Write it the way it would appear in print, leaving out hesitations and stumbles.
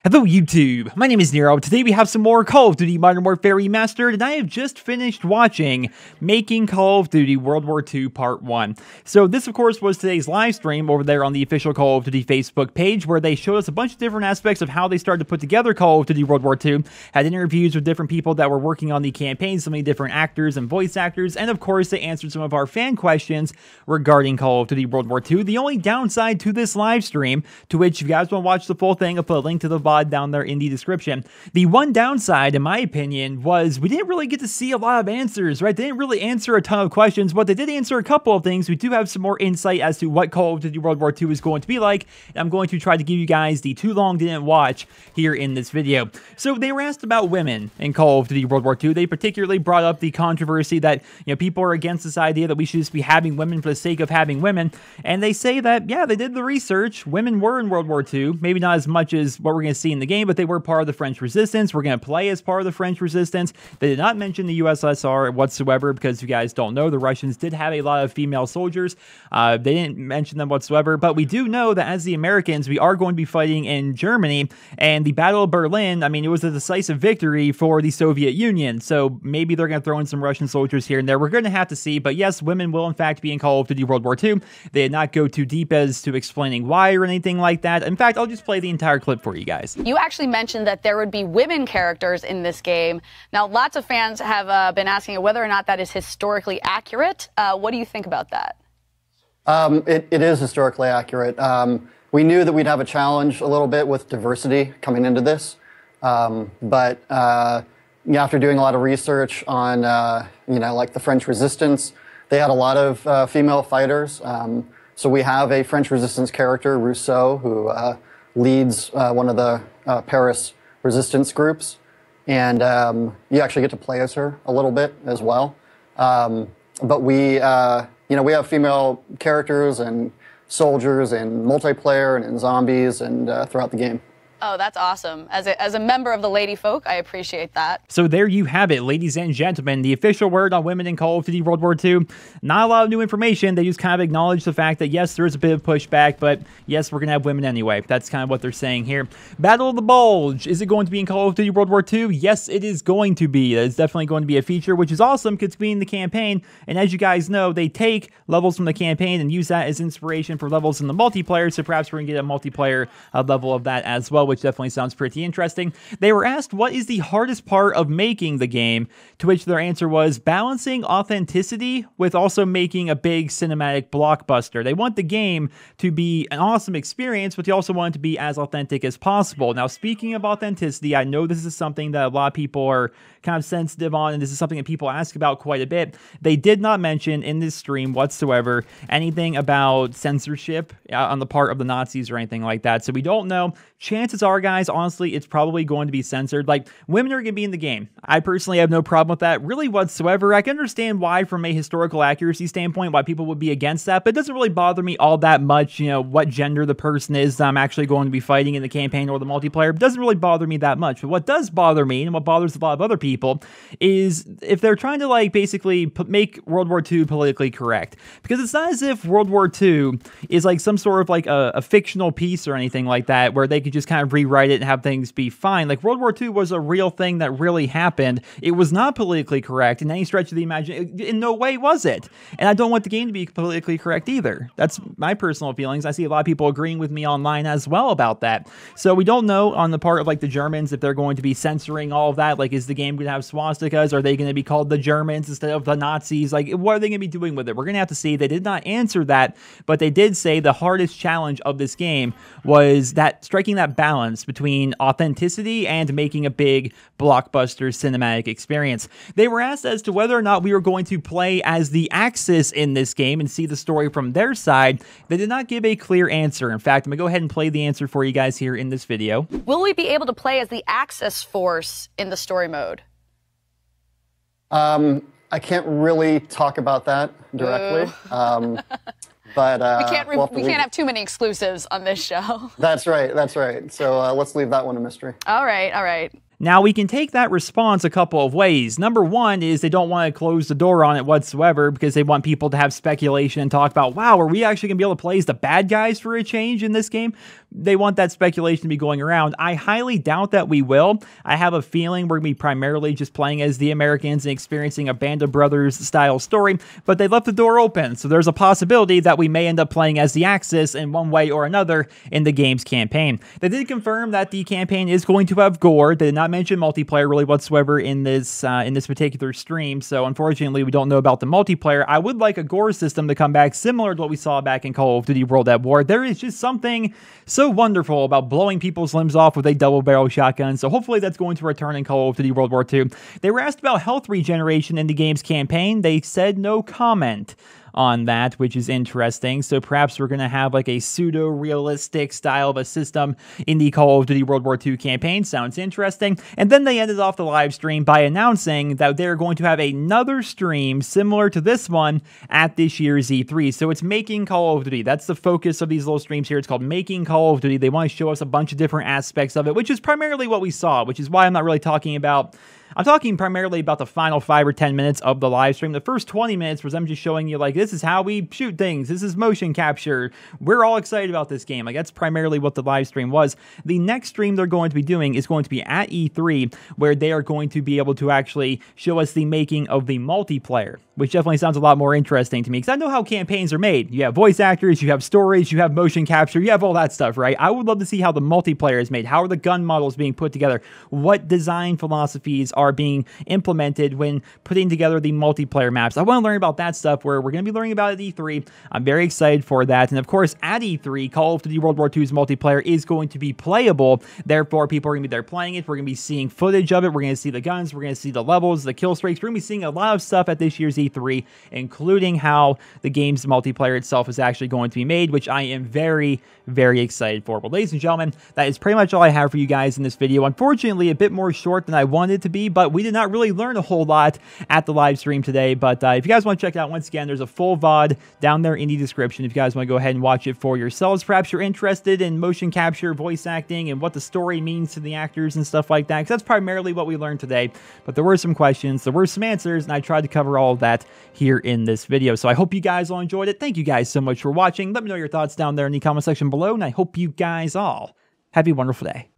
Hello YouTube, my name is Nero. Today we have some more Call of Duty Modern Warfare Remastered, and I have just finished watching Making Call of Duty World War II Part 1. So this of course was today's live stream over there on the official Call of Duty Facebook page, where they showed us a bunch of different aspects of how they started to put together Call of Duty World War II, had interviews with different people that were working on the campaign, so many different actors and voice actors, and of course they answered some of our fan questions regarding Call of Duty World War II. The only downside to this live stream, to which if you guys want to watch the full thing, I'll put a link to the VOD down there in the description. The one downside, in my opinion, was we didn't really get to see a lot of answers, right? They didn't really answer a ton of questions, but they did answer a couple of things. We do have some more insight as to what Call of Duty World War II is going to be like, and I'm going to try to give you guys the too long didn't watch here in this video. So they were asked about women in Call of Duty World War II. They particularly brought up the controversy that, you know, people are against this idea that we should just be having women for the sake of having women, and they say that, yeah, they did the research. Women were in World War II, maybe not as much as what we're going to see in the game, but they were part of the French Resistance. We're going to play as part of the French Resistance. They did not mention the USSR whatsoever, because you guys don't know, the Russians did have a lot of female soldiers. They didn't mention them whatsoever, but we do know that as the Americans, we are going to be fighting in Germany, and the Battle of Berlin, I mean, it was a decisive victory for the Soviet Union, so maybe they're going to throw in some Russian soldiers here and there. We're going to have to see, but yes, women will in fact be in Call of Duty World War II. They did not go too deep as to explaining why or anything like that. In fact, I'll just play the entire clip for you guys. You actually mentioned that there would be women characters in this game. Now, lots of fans have been asking whether or not that is historically accurate. What do you think about that? It is historically accurate. We knew that we'd have a challenge a little bit with diversity coming into this, but after doing a lot of research on, like the French Resistance, they had a lot of female fighters. So we have a French Resistance character, Rousseau, who leads one of the Paris resistance groups, and you actually get to play as her a little bit as well. But we have female characters and soldiers and multiplayer and in zombies and throughout the game. Oh, that's awesome. As a member of the lady folk, I appreciate that. So there you have it, ladies and gentlemen, the official word on women in Call of Duty World War II. Not a lot of new information. They just kind of acknowledge the fact that, yes, there is a bit of pushback, but yes, we're going to have women anyway. That's kind of what they're saying here. Battle of the Bulge. Is it going to be in Call of Duty World War II? Yes, it is going to be. It's definitely going to be a feature, which is awesome because it's being the campaign. And as you guys know, they take levels from the campaign and use that as inspiration for levels in the multiplayer. So perhaps we're going to get a multiplayer level of that as well, which definitely sounds pretty interesting. They were asked what is the hardest part of making the game, to which their answer was balancing authenticity with also making a big cinematic blockbuster. They want the game to be an awesome experience, but they also want it to be as authentic as possible. Now, speaking of authenticity, I know this is something that a lot of people are kind of sensitive on, and this is something that people ask about quite a bit. They did not mention in this stream whatsoever anything about censorship on the part of the Nazis or anything like that, so we don't know. Chances are, guys, honestly, it's probably going to be censored. Like, women are going to be in the game. I personally have no problem with that, really whatsoever. I can understand why, from a historical accuracy standpoint, why people would be against that, but it doesn't really bother me all that much, you know, what gender the person is that I'm actually going to be fighting in the campaign or the multiplayer. It doesn't really bother me that much. But what does bother me, and what bothers a lot of other people, is if they're trying to, like, basically make World War II politically correct. Because it's not as if World War II is, like, some sort of, like, a fictional piece or anything like that, where they could just kind of rewrite it and have things be fine. Like, World War II was a real thing that really happened. It was not politically correct in any stretch of the imagination. In no way was it. And I don't want the game to be politically correct either. That's my personal feelings. I see a lot of people agreeing with me online as well about that. So we don't know on the part of, like, the Germans if they're going to be censoring all of that. Like, is the game going to have swastikas? Are they going to be called the Germans instead of the Nazis? Like, what are they going to be doing with it? We're going to have to see. They did not answer that, but they did say the hardest challenge of this game was that striking that balance between authenticity and making a big blockbuster cinematic experience. They were asked as to whether or not we were going to play as the Axis in this game and see the story from their side. They did not give a clear answer. In fact, I'm going to go ahead and play the answer for you guys here in this video. Will we be able to play as the Axis force in the story mode? I can't really talk about that directly. But we can't have too many exclusives on this show. That's right. That's right. So let's leave that one a mystery. All right. All right. Now, we can take that response a couple of ways. Number one is they don't want to close the door on it whatsoever because they want people to have speculation and talk about, wow, are we actually going to be able to play as the bad guys for a change in this game? They want that speculation to be going around. I highly doubt that we will. I have a feeling we're going to be primarily just playing as the Americans and experiencing a Band of Brothers style story, but they left the door open, so there's a possibility that we may end up playing as the Axis in one way or another in the game's campaign. They did confirm that the campaign is going to have gore. They did not mention multiplayer really whatsoever in this particular stream, so unfortunately we don't know about the multiplayer. I would like a gore system to come back similar to what we saw back in Call of Duty World at War. There is just something so wonderful about blowing people's limbs off with a double-barrel shotgun, so hopefully that's going to return in Call of Duty World War II. They were asked about health regeneration in the game's campaign. They said no comment on that, which is interesting. So perhaps we're going to have like a pseudo-realistic style of a system in the Call of Duty World War II campaign. Sounds interesting. And then they ended off the live stream by announcing that they're going to have another stream similar to this one at this year's E3. So it's Making Call of Duty. That's the focus of these little streams here. It's called Making Call of Duty. They want to show us a bunch of different aspects of it, which is primarily what we saw, which is why I'm not really talking about... I'm talking primarily about the final 5 or 10 minutes of the live stream. The first 20 minutes was them just showing you, like, this is how we shoot things. This is motion capture. We're all excited about this game. Like, that's primarily what the live stream was. The next stream they're going to be doing is going to be at E3, where they are going to be able to actually show us the making of the multiplayer, which definitely sounds a lot more interesting to me, because I know how campaigns are made. You have voice actors, you have stories, you have motion capture, you have all that stuff, right? I would love to see how the multiplayer is made. How are the gun models being put together? What design philosophies are being implemented when putting together the multiplayer maps? I want to learn about that stuff, where we're going to be learning about it at E3. I'm very excited for that. And of course, at E3, Call of Duty World War II's multiplayer is going to be playable. Therefore, people are going to be there playing it. We're going to be seeing footage of it. We're going to see the guns. We're going to see the levels, the kill streaks. We're going to be seeing a lot of stuff at this year's E3, including how the game's multiplayer itself is actually going to be made, which I am very, very excited for. Well, ladies and gentlemen, that is pretty much all I have for you guys in this video. Unfortunately, a bit more short than I wanted it to be, but we did not really learn a whole lot at the live stream today. But if you guys want to check it out, once again, there's a full VOD down there in the description if you guys want to go ahead and watch it for yourselves. Perhaps you're interested in motion capture, voice acting, and what the story means to the actors and stuff like that, because that's primarily what we learned today. But there were some questions, there were some answers, and I tried to cover all of that here in this video. So I hope you guys all enjoyed it. Thank you guys so much for watching. Let me know your thoughts down there in the comment section below, and I hope you guys all have a wonderful day.